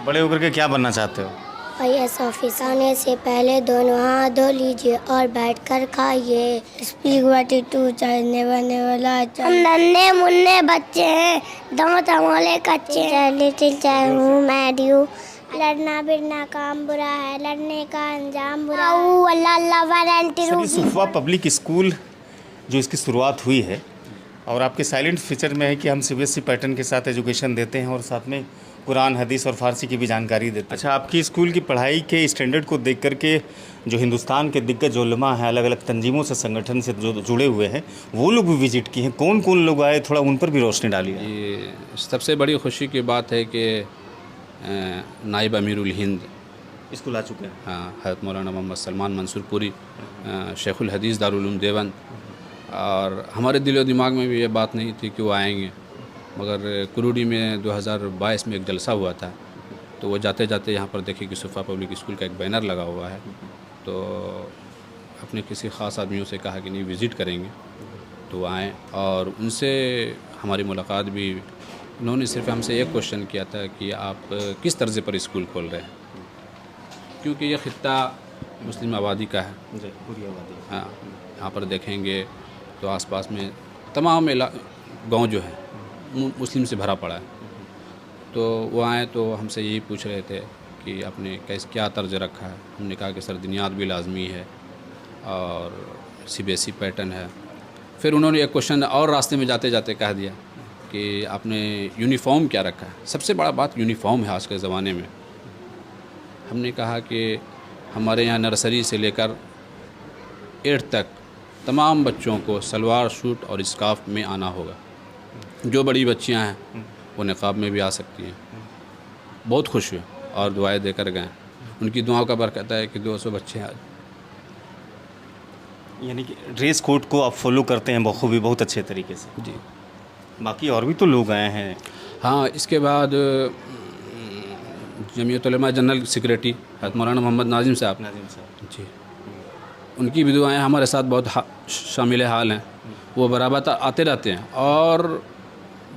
बड़े होकर के क्या बनना चाहते हो? आईएएस ऑफिसर आने से पहले दोनों हाथ धो लीजिए और बैठकर खाइए। स्पीक व्हाट इट टू चाहने वाले वाला। हम नन्हे मुन्ने बच्चे हैं, दांत हमारे कच्चे हैं। लिटिल चाहे हूँ मैं ड्यू। लड़ना बिड़ना काम बुरा है, लड़ने का अंजाम बुरा है। अल्लाह अल्लाह वारंटी सर, ये सुफ़ा पब्लिक स्कूल जो इसकी शुरुआत हुई है और आपके साइलेंट फीचर में है कि हम सीबीएसई पैटर्न के साथ एजुकेशन देते हैं और साथ में कुरान, हदीस और फ़ारसी की भी जानकारी देते हैं। अच्छा, आपकी स्कूल की पढ़ाई के स्टैंडर्ड को देख करके जो हिंदुस्तान के दिग्गज उलमा हैं, अलग अलग तंजीमों से, संगठन से जो जुड़े हुए हैं, वो लोग भी विजिट किए हैं। कौन कौन लोग आए, थोड़ा उन पर भी रोशनी डालिए। ये सबसे बड़ी खुशी की बात है कि नायब अमीरुल हिंद स्कूल आ चुके हैं। हाँ, हज़रत मौलाना मोहम्मद सलमान मंसूरपुरी, शेखुल हदीस दारुल उलूम देवबंद, और हमारे दिलो दिमाग में भी ये बात नहीं थी कि वो आएंगे, मगर कुरूडी में 2022 में एक जलसा हुआ था, तो वो जाते जाते यहाँ पर देखे कि सुफ़ा पब्लिक स्कूल का एक बैनर लगा हुआ है, तो अपने किसी ख़ास आदमियों से कहा कि नहीं विज़िट करेंगे, तो आएँ और उनसे हमारी मुलाकात भी। उन्होंने सिर्फ हमसे एक क्वेश्चन किया था कि आप किस तर्ज़ पर स्कूल खोल रहे हैं, क्योंकि ये ख़ित्ता मुस्लिम आबादी का है। पूरी आबादी। हाँ, यहाँ पर देखेंगे तो आसपास में तमाम गांव जो है मुस्लिम से भरा पड़ा है। तो वो आए तो हमसे यही पूछ रहे थे कि आपने क्या तर्ज रखा है। हमने कहा कि सर दुनियात भी लाजमी है और सीबीएसई पैटर्न है। फिर उन्होंने एक क्वेश्चन और रास्ते में जाते जाते कह दिया कि आपने यूनिफॉर्म क्या रखा है। सबसे बड़ा बात यूनिफॉर्म है आज के ज़माने में। हमने कहा कि हमारे यहाँ नर्सरी से लेकर 8 तक तमाम बच्चों को सलवार सूट और स्कार्फ में आना होगा। जो बड़ी बच्चियां हैं वो निकाब में भी आ सकती हैं। बहुत खुश हुए और दुआएं देकर गए। उनकी दुआओं का बरकत है कि 200 बच्चे आज। यानी कि ड्रेस कोड को आप फॉलो करते हैं बखूबी, बहुत अच्छे तरीके से। जी। बाकी और भी तो लोग आए हैं। हाँ, इसके बाद जमीयत उलमा जनरल सेक्रेटरी हज़रत मौलाना मोहम्मद नाजिम साहब जी, उनकी भी दुआएं हमारे साथ बहुत शामिल हाल हैं। वो बराबर आते रहते हैं और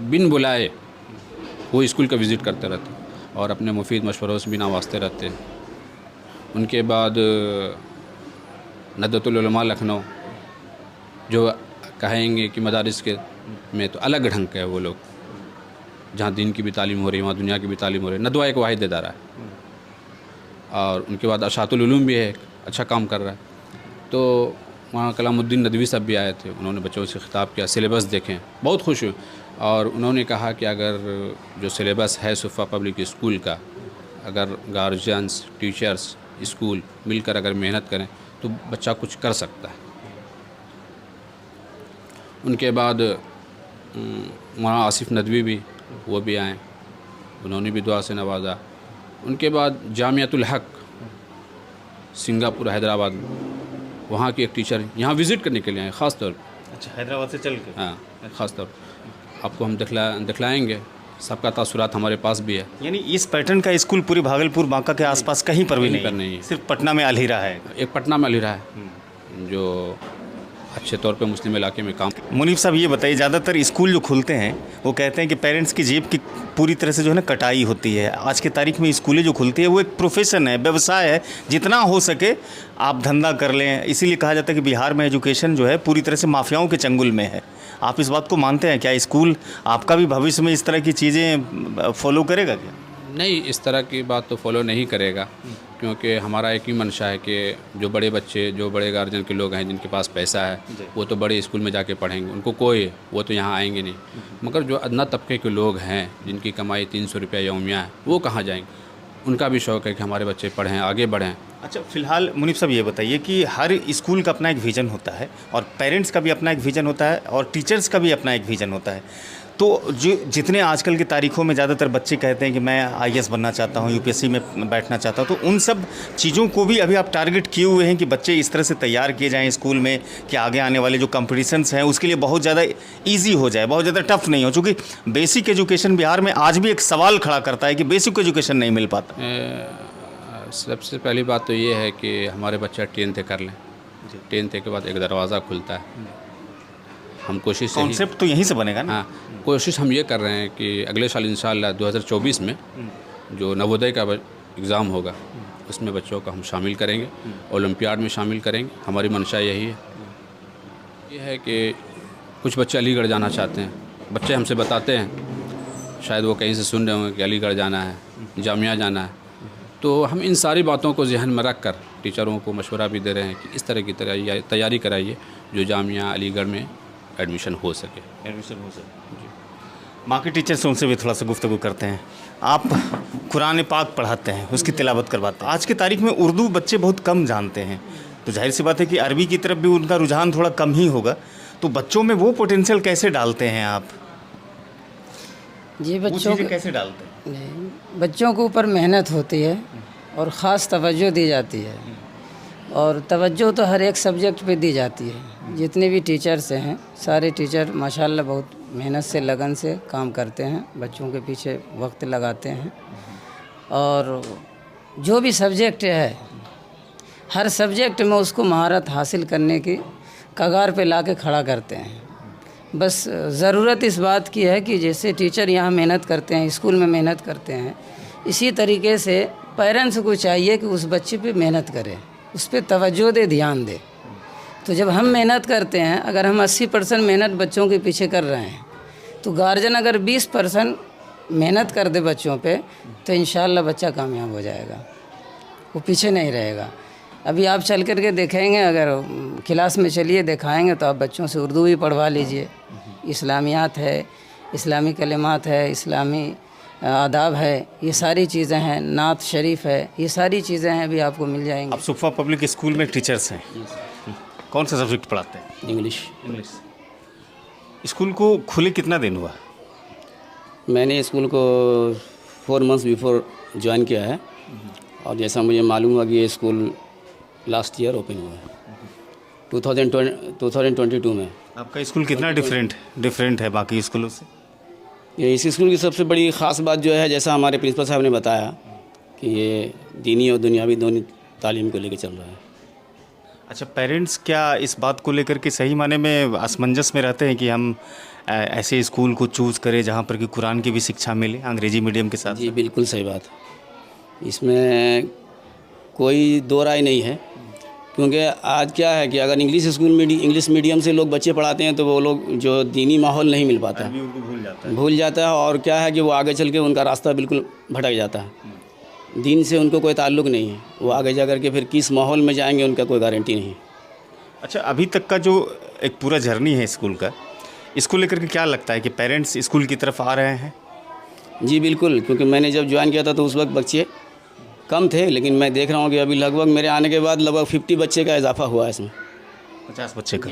बिन बुलाए वो स्कूल का विज़िट करते रहते हैं और अपने मुफीद मशवरों से बिना वास्ते रहते हैं। उनके बाद नदवतुल उलमा लखनऊ, जो कहेंगे कि मदारिस के में तो अलग ढंग के है वो लोग, जहाँ दीन की भी तालीम हो रही है वहाँ दुनिया की भी तालीम हो रही है। नदवा एक वाहिद इदारा है। और उनके बाद अशातुल उलूम भी है, अच्छा काम कर रहा है। तो वहाँ कलामुद्दीन नदवी साहब भी आए थे, उन्होंने बच्चों से खिताब किया, सिलेबस देखें, बहुत खुश हुए। और उन्होंने कहा कि अगर जो सिलेबस है सुफ़ा पब्लिक स्कूल का, अगर गार्जियंस, टीचर्स, स्कूल मिलकर अगर मेहनत करें तो बच्चा कुछ कर सकता है। उनके बाद वहाँ आसिफ नदवी भी, वो भी आए, उन्होंने भी दुआ से नवाजा। उनके बाद जामियातुल हक सिंगापुर हैदराबाद, वहाँ की एक टीचर यहाँ विज़िट करने के लिए आए ख़ास तौर पर। अच्छा, हैदराबाद से चल के? हाँ, ख़ास तौर पर आपको हम दिखलाएंगे। सबका तासुरात हमारे पास भी है। यानी इस पैटर्न का स्कूल पूरे भागलपुर, बांका के आसपास कहीं पर भी नहीं है। सिर्फ पटना में अलहिरा है। एक पटना में अलहिरा है जो अच्छे तौर पे मुस्लिम इलाके में काम। मुनीफ साहब, ये बताइए, ज़्यादातर स्कूल जो खुलते हैं वो कहते हैं कि पेरेंट्स की जेब की पूरी तरह से जो है ना कटाई होती है। आज की तारीख में स्कूलें जो खुलती है वो एक प्रोफेशन है, व्यवसाय है, जितना हो सके आप धंधा कर लें। इसीलिए कहा जाता है कि बिहार में एजुकेशन जो है पूरी तरह से माफियाओं के चंगुल में है। आप इस बात को मानते हैं क्या? स्कूल आपका भी भविष्य में इस तरह की चीज़ें फॉलो करेगा क्या? नहीं, इस तरह की बात तो फॉलो नहीं करेगा, क्योंकि हमारा एक ही मंशा है कि जो बड़े बच्चे, जो बड़े गार्जियन के लोग हैं, जिनके पास पैसा है, वो तो बड़े स्कूल में जाके पढ़ेंगे, उनको कोई वो तो यहाँ आएंगे नहीं। मगर जो अदना तबके के लोग हैं, जिनकी कमाई 300 रुपया यौमिया है, वो कहाँ जाएंगे? उनका भी शौक़ है कि हमारे बच्चे पढ़ें, आगे बढ़ें। अच्छा, फ़िलहाल मुनीफ साहब ये बताइए कि हर स्कूल का अपना एक विज़न होता है और पेरेंट्स का भी अपना एक विज़न होता है और टीचर्स का भी अपना एक विज़न होता है। तो जो जितने आजकल की तारीखों में ज़्यादातर बच्चे कहते हैं कि मैं आईएएस बनना चाहता हूँ, यूपीएससी में बैठना चाहता हूँ, तो उन सब चीज़ों को भी अभी आप टारगेट किए हुए हैं कि बच्चे इस तरह से तैयार किए जाएँ स्कूल में कि आगे आने वाले जो कॉम्पिटिशन्स हैं उसके लिए बहुत ज़्यादा ईजी हो जाए, बहुत ज़्यादा टफ नहीं हो। चूँकि बेसिक एजुकेशन बिहार में आज भी एक सवाल खड़ा करता है कि बेसिक एजुकेशन नहीं मिल पाता। सबसे पहली बात तो ये है कि हमारे बच्चा 10th कर लें। 10th के बाद एक दरवाज़ा खुलता है। हम कोशिश, कॉन्सेप्ट तो यहीं से बनेगा ना। हाँ, कोशिश हम ये कर रहे हैं कि अगले साल इंशाल्लाह 2024 में जो नवोदय का एग्ज़ाम होगा उसमें बच्चों को हम शामिल करेंगे, ओलंपियाड में शामिल करेंगे। हमारी मंशा यही है। ये है कि कुछ बच्चे अलीगढ़ जाना चाहते हैं, बच्चे हमसे बताते हैं, शायद वो कहीं से सुन रहे होंगे कि अलीगढ़ जाना है, जामिया जाना है। तो हम इन सारी बातों को जहन में रख कर टीचरों को मशवरा भी दे रहे हैं कि इस तरह की तैयारी कराइए जो जामिया अलीगढ़ में एडमिशन हो सके। जी। माँ के टीचर से उनसे भी थोड़ा सा गुफ्तगू करते हैं। आप कुरान पाक पढ़ाते हैं, उसकी तिलावत करवाते हैं। आज की तारीख में उर्दू बच्चे बहुत कम जानते हैं, तो जाहिर सी बात है कि अरबी की तरफ भी उनका रुझान थोड़ा कम ही होगा। तो बच्चों में वो पोटेंशियल कैसे डालते हैं आप? जी, वो बच्चों चीज़ें कैसे डालते हैं? बच्चों के ऊपर मेहनत होती है और ख़ास तवज्जो दी जाती है, और तवज्जो तो हर एक सब्जेक्ट पे दी जाती है। जितने भी टीचर्स हैं, सारे टीचर माशाल्लाह बहुत मेहनत से, लगन से काम करते हैं, बच्चों के पीछे वक्त लगाते हैं। और जो भी सब्जेक्ट है, हर सब्जेक्ट में उसको महारत हासिल करने की कगार पे ला के खड़ा करते हैं। बस ज़रूरत इस बात की है कि जैसे टीचर यहाँ मेहनत करते हैं, स्कूल में मेहनत करते हैं, इसी तरीके से पेरेंट्स को चाहिए कि उस बच्चे पे मेहनत करे, उस पर तवज्जो दे, ध्यान दे। तो जब हम मेहनत करते हैं, अगर हम 80% मेहनत बच्चों के पीछे कर रहे हैं, तो गार्जियन अगर 20% मेहनत कर दे बच्चों पे, तो इंशाल्लाह बच्चा कामयाब हो जाएगा, वो पीछे नहीं रहेगा। अभी आप चल कर के देखेंगे, अगर क्लास में चलिए दिखाएंगे, तो आप बच्चों से उर्दू भी पढ़वा लीजिए। इस्लामियात है, इस्लामी कलिमात है, इस्लामी आदाब है, ये सारी चीज़ें हैं, नात शरीफ है, ये सारी चीज़ें हैं, अभी आपको मिल जाएंगी। आप सुफ़ा पब्लिक स्कूल में टीचर्स हैं, कौन सा सब्जेक्ट पढ़ाते हैं? इंग्लिश। स्कूल को खुले कितना दिन हुआ? मैंने स्कूल को 4 मंथ्स बिफोर ज्वाइन किया है, और जैसा मुझे मालूम हुआ कि ये स्कूल लास्ट ईयर ओपन हुआ है 2022 में। आपका स्कूल कितना डिफरेंट है बाकी स्कूलों से? ये इस स्कूल की सबसे बड़ी ख़ास बात जो है, जैसा हमारे प्रिंसिपल साहब ने बताया, कि ये दीनी और दुनियावी दोनों तालीम को लेकर चल रहा है। अच्छा, पेरेंट्स क्या इस बात को लेकर के सही माने में असमंजस में रहते हैं कि हम ऐसे स्कूल को चूज़ करें जहाँ पर कि कुरान की भी शिक्षा मिले अंग्रेजी मीडियम के साथ? जी बिल्कुल सही बात, इसमें कोई दो राय नहीं है। क्योंकि आज क्या है कि अगर इंग्लिश मीडियम से लोग बच्चे पढ़ाते हैं, तो वो लोग जो दीनी माहौल नहीं मिल पाता, भूल जाता है, और क्या है कि वो आगे चल के उनका रास्ता बिल्कुल भटक जाता है। दीन से उनको कोई ताल्लुक़ नहीं है, वो आगे जा कर के फिर किस माहौल में जाएंगे उनका कोई गारंटी नहीं। अच्छा, अभी तक का जो एक पूरा जर्नी है स्कूल का, इसको लेकर के क्या लगता है कि पेरेंट्स स्कूल की तरफ आ रहे हैं? जी बिल्कुल, क्योंकि मैंने जब ज्वाइन किया था तो उस वक्त बच्चे कम थे, लेकिन मैं देख रहा हूँ कि अभी लगभग मेरे आने के बाद लगभग 50 बच्चे का इजाफा हुआ है इसमें। 50 बच्चे का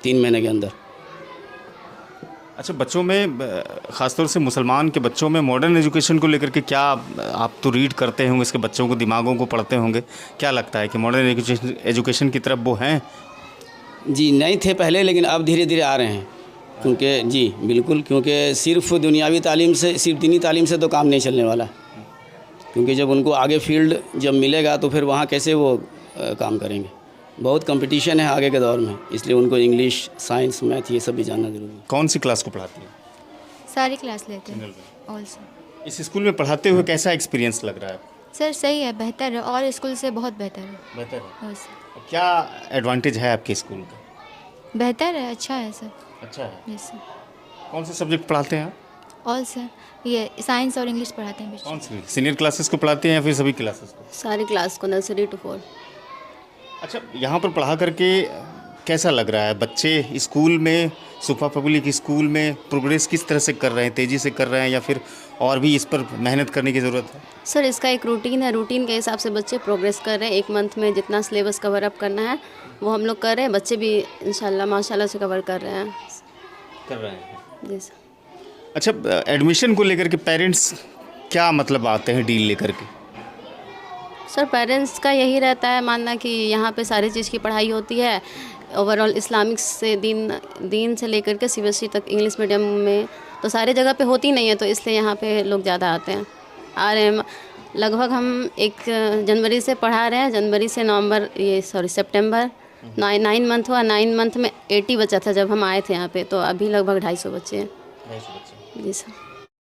3 महीने के अंदर। अच्छा, बच्चों में ख़ासतौर से मुसलमान के बच्चों में मॉडर्न एजुकेशन को लेकर के क्या, आप तो रीड करते होंगे इसके बच्चों को, दिमागों को पढ़ते होंगे, क्या लगता है कि मॉडर्न एजुकेशन की तरफ वो हैं? जी नहीं थे पहले, लेकिन अब धीरे धीरे आ रहे हैं। क्योंकि जी बिल्कुल, क्योंकि सिर्फ दुनियावी तालीम से, सिर्फ दीनी तालीम से तो काम नहीं चलने वाला। क्योंकि जब उनको आगे फील्ड जब मिलेगा तो फिर वहाँ कैसे वो काम करेंगे। बहुत कंपटीशन है आगे के दौर में, इसलिए उनको इंग्लिश, साइंस, मैथ ये सब भी जानना ज़रूरी है। कौन सी क्लास को पढ़ाती हैं? सारी क्लास लेते हैं ऑल सर। इस स्कूल में पढ़ाते हुए कैसा एक्सपीरियंस लग रहा है? सर सही है, बेहतर है, और स्कूल से बहुत बेहतर है। बेहतर है। और सर क्या एडवांटेज है आपके स्कूल का? बेहतर है, अच्छा है सर। अच्छा है। Yes sir. कौन से सब्जेक्ट पढ़ाते हैं आप? ऑल सर, ये साइंस और इंग्लिश पढ़ाते हैं बच्चे। कौन सी सीनियर क्लासेस को पढ़ाते हैं या फिर सभी क्लासेस को? सारी क्लास को, नर्सरी टू 4। अच्छा, यहाँ पर पढ़ा करके कैसा लग रहा है? बच्चे स्कूल में, सुफ़ा पब्लिक स्कूल में प्रोग्रेस किस तरह से कर रहे हैं? तेज़ी से कर रहे हैं या फिर और भी इस पर मेहनत करने की ज़रूरत है? सर इसका एक रूटीन है, रूटीन के हिसाब से बच्चे प्रोग्रेस कर रहे हैं। 1 मंथ में जितना सिलेबस कवर अप करना है वो हम लोग कर रहे हैं। बच्चे भी इंशाल्लाह माशाल्लाह से कवर कर रहे हैं। जी सर। अच्छा, एडमिशन को लेकर के पेरेंट्स क्या मतलब आते हैं डील लेकर के? सर पेरेंट्स का यही रहता है मानना कि यहाँ पे सारी चीज़ की पढ़ाई होती है, ओवरऑल इस्लामिक से दीन से लेकर के CBSE तक, इंग्लिश मीडियम में तो सारी जगह पे होती नहीं है, तो इसलिए यहाँ पे लोग ज़्यादा आते हैं, आ रहे हैं। लगभग हम 1 जनवरी से पढ़ा रहे हैं, जनवरी से सितंबर 9 मंथ हुआ। 9 मंथ में 80 बच्चा था जब हम आए थे यहाँ पे, तो अभी लगभग 250 बच्चे हैं। जी सर।